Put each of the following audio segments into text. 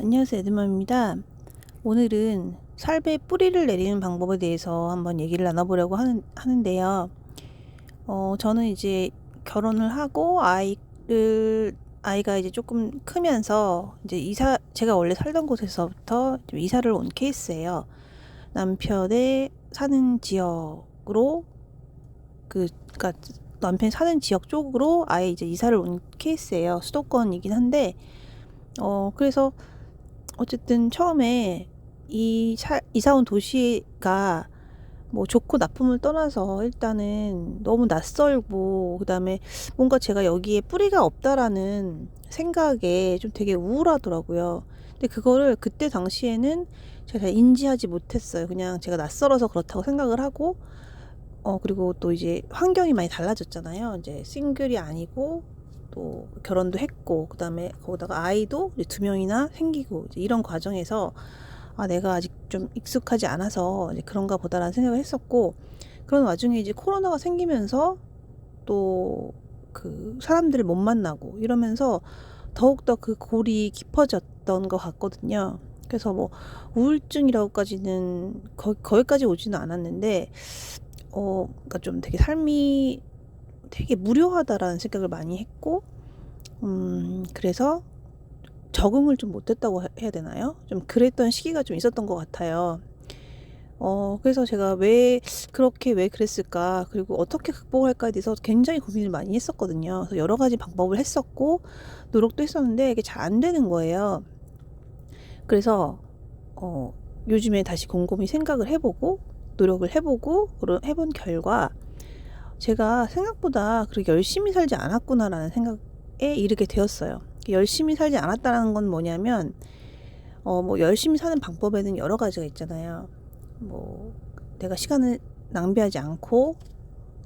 안녕하세요, 에드맘입니다. 오늘은 살배 뿌리를 내리는 방법에 대해서 한번 얘기를 나눠보려고 하는데요. 저는 이제 결혼을 하고 아이가 이제 조금 크면서 이제 제가 원래 살던 곳에서부터 좀 이사를 온 케이스예요. 남편의 사는 지역으로, 그니까 남편이 사는 지역 쪽으로 아예 이제 이사를 온 케이스예요. 수도권이긴 한데, 그래서 어쨌든 처음에 이사 온 도시가 뭐 좋고 나쁨을 떠나서 일단은 너무 낯설고, 그다음에 뭔가 제가 여기에 뿌리가 없다라는 생각에 좀 되게 우울하더라고요. 근데 그거를 그때 당시에는 제가 잘 인지하지 못했어요. 그냥 제가 낯설어서 그렇다고 생각을 하고, 그리고 또 이제 환경이 많이 달라졌잖아요. 이제 싱글이 아니고 또 결혼도 했고, 그다음에 거기다가 아이도 이제 2명이나 생기고, 이제 이런 과정에서 내가 아직 좀 익숙하지 않아서 이제 그런가 보다라는 생각을 했었고, 그런 와중에 이제 코로나가 생기면서 또 그 사람들을 못 만나고 이러면서 더욱더 그 골이 깊어졌던 것 같거든요. 그래서 뭐 우울증이라고까지는 거기까지 오지는 않았는데, 그러니까 좀 되게 삶이 되게 무료하다라는 생각을 많이 했고, 그래서 적응을 좀 못했다고 해야 되나요? 좀 그랬던 시기가 좀 있었던 것 같아요. 그래서 제가 왜 그랬을까, 그리고 어떻게 극복할까에 대해서 굉장히 고민을 많이 했었거든요. 그래서 여러 가지 방법을 했었고, 노력도 했었는데, 이게 잘 안 되는 거예요. 그래서, 요즘에 다시 곰곰이 생각을 해보고, 노력을 해보고, 해본 결과, 제가 생각보다 그렇게 열심히 살지 않았구나라는 생각에 이르게 되었어요. 열심히 살지 않았다는 건 뭐냐면, 뭐 열심히 사는 방법에는 여러 가지가 있잖아요. 뭐 내가 시간을 낭비하지 않고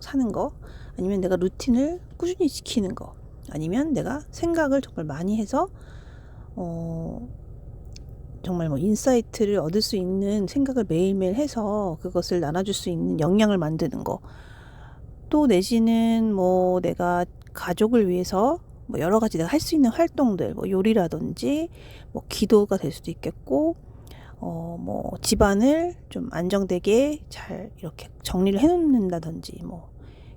사는 거, 아니면 내가 루틴을 꾸준히 지키는 거, 아니면 내가 생각을 정말 많이 해서 어 정말 뭐 인사이트를 얻을 수 있는 생각을 매일매일 해서 그것을 나눠줄 수 있는 역량을 만드는 거, 또 내지는 뭐 내가 가족을 위해서 뭐 여러 가지 내가 할 수 있는 활동들, 뭐 요리라든지 뭐 기도가 될 수도 있겠고, 뭐 집안을 좀 안정되게 잘 이렇게 정리를 해 놓는다든지, 뭐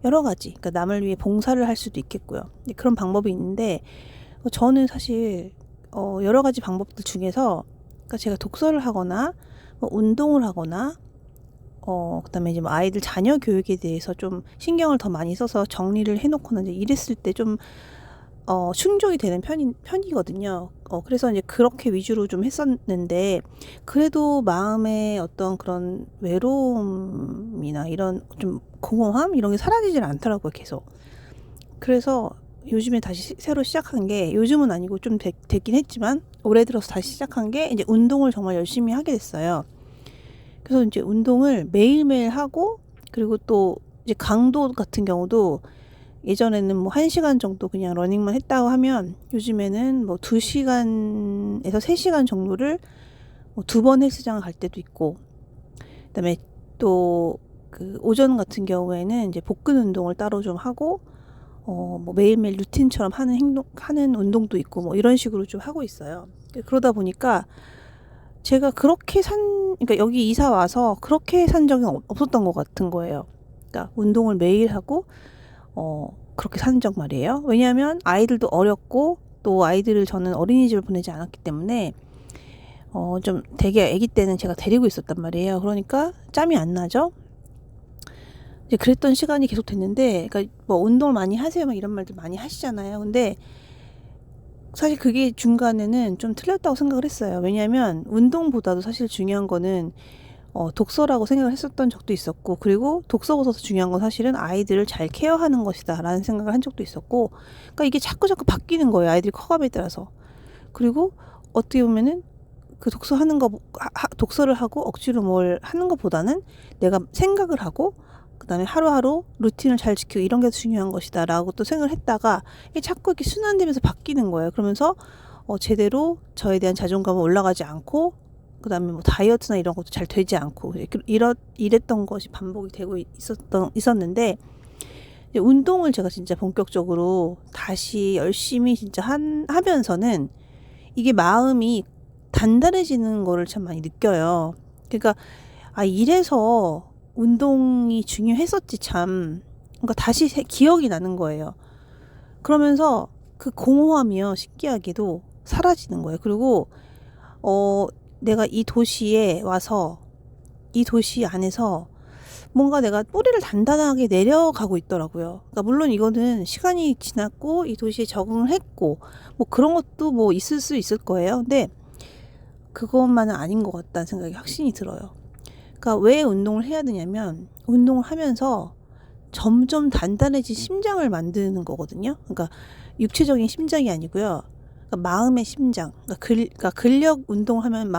여러 가지, 그러니까 남을 위해 봉사를 할 수도 있겠고요. 그런 방법이 있는데, 저는 사실 여러 가지 방법들 중에서, 그러니까 제가 독서를 하거나 뭐 운동을 하거나, 그다음에 이제 뭐 아이들 자녀 교육에 대해서 좀 신경을 더 많이 써서 정리를 해 놓거나 이제 이랬을 때 좀 충족이 되는 편이거든요. 그래서 이제 그렇게 위주로 좀 했었는데, 그래도 마음의 어떤 그런 외로움이나 이런 좀 공허함 이런 게 사라지질 않더라고요, 계속. 그래서 요즘에 다시 새로 시작한 게, 요즘은 아니고 좀 됐긴 했지만 올해 들어서 다시 시작한 게, 이제 운동을 정말 열심히 하게 됐어요. 그래서 이제 운동을 매일매일 하고, 그리고 또 이제 강도 같은 경우도, 예전에는 뭐 1시간 정도 그냥 러닝만 했다고 하면, 요즘에는 뭐 2시간에서 3시간 정도를 뭐 2번 헬스장을 갈 때도 있고, 그다음에 또 그 오전 같은 경우에는 이제 복근 운동을 따로 좀 하고, 뭐 매일매일 루틴처럼 하는 운동도 있고, 뭐 이런 식으로 좀 하고 있어요. 그러다 보니까 제가 그러니까 여기 이사 와서 그렇게 산 적이 없었던 것 같은 거예요. 그러니까 운동을 매일 하고, 그렇게 사는 적 말이에요. 왜냐하면 아이들도 어렸고, 또 아이들을 저는 어린이집을 보내지 않았기 때문에, 좀 되게 아기 때는 제가 데리고 있었단 말이에요. 그러니까 짬이 안 나죠. 이제 그랬던 시간이 계속 됐는데, 그러니까 뭐 운동을 많이 하세요, 막 이런 말들 많이 하시잖아요. 근데 사실 그게 중간에는 좀 틀렸다고 생각을 했어요. 왜냐하면 운동보다도 사실 중요한 거는 독서라고 생각을 했었던 적도 있었고, 그리고 독서보다 더 중요한 건 사실은 아이들을 잘 케어하는 것이다 라는 생각을 한 적도 있었고, 그러니까 이게 자꾸 바뀌는 거예요, 아이들이 커감에 따라서. 그리고 어떻게 보면은 그 독서를 하고 억지로 뭘 하는 것보다는 내가 생각을 하고, 그 다음에 하루하루 루틴을 잘 지키고 이런 게 중요한 것이다 라고 또 생각을 했다가, 이게 자꾸 이렇게 순환되면서 바뀌는 거예요. 그러면서 제대로 저에 대한 자존감은 올라가지 않고, 그 다음에 뭐 다이어트나 이런 것도 잘 되지 않고, 이랬던 것이 반복이 되고 있었는데, 이제 운동을 제가 진짜 본격적으로 다시 열심히 진짜 하면서는, 이게 마음이 단단해지는 거를 참 많이 느껴요. 그러니까 이래서 운동이 중요했었지 참. 그러니까 다시 기억이 나는 거예요. 그러면서 그 공허함이요, 신기하게도 사라지는 거예요. 그리고 내가 이 도시에 와서 이 도시 안에서 뭔가 내가 뿌리를 단단하게 내려가고 있더라고요. 그러니까 물론 이거는 시간이 지났고 이 도시에 적응을 했고 뭐 그런 것도 뭐 있을 수 있을 거예요. 근데 그것만은 아닌 것 같다는 생각이 확신이 들어요. 그러니까 왜 운동을 해야 되냐면 운동을 하면서 점점 단단해진 심장을 만드는 거거든요. 그러니까 육체적인 심장이 아니고요. 그러니까 마음의 심장. 그러니까 근력 운동하면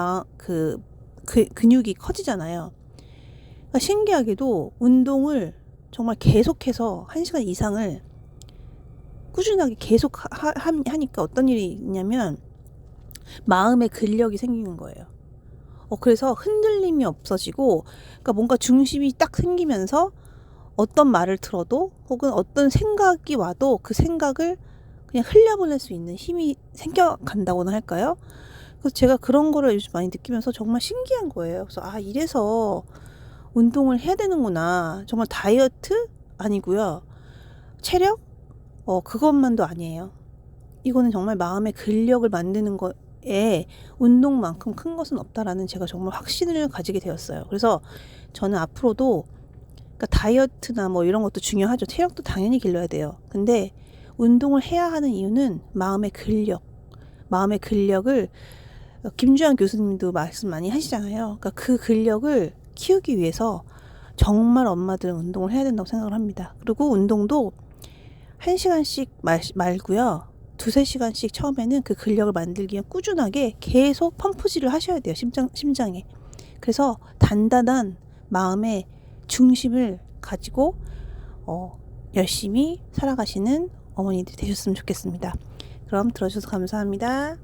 근육이 커지잖아요. 그러니까 신기하게도 운동을 정말 계속해서 1시간 이상을 꾸준하게 계속 하니까 어떤 일이 있냐면 마음의 근력이 생기는 거예요. 그래서 흔들림이 없어지고, 그러니까 뭔가 중심이 딱 생기면서 어떤 말을 들어도 혹은 어떤 생각이 와도 그 생각을 그냥 흘려보낼 수 있는 힘이 생겨간다고나 할까요? 그래서 제가 그런 거를 요즘 많이 느끼면서 정말 신기한 거예요. 그래서 이래서 운동을 해야 되는구나. 정말 다이어트 아니고요. 체력? 그것만도 아니에요. 이거는 정말 마음의 근력을 만드는 거에 운동만큼 큰 것은 없다라는 제가 정말 확신을 가지게 되었어요. 그래서 저는 앞으로도 그러니까 다이어트나 뭐 이런 것도 중요하죠. 체력도 당연히 길러야 돼요. 근데 운동을 해야 하는 이유는 마음의 근력을 김주환 교수님도 말씀 많이 하시잖아요. 그러니까 그 근력을 키우기 위해서 정말 엄마들은 운동을 해야 된다고 생각을 합니다. 그리고 운동도 1시간씩 말고요. 2-3시간씩 처음에는 그 근력을 만들기 위해 꾸준하게 계속 펌프질을 하셔야 돼요. 심장에. 그래서 단단한 마음의 중심을 가지고 열심히 살아가시는 어머니들이 되셨으면 좋겠습니다. 그럼 들어주셔서 감사합니다.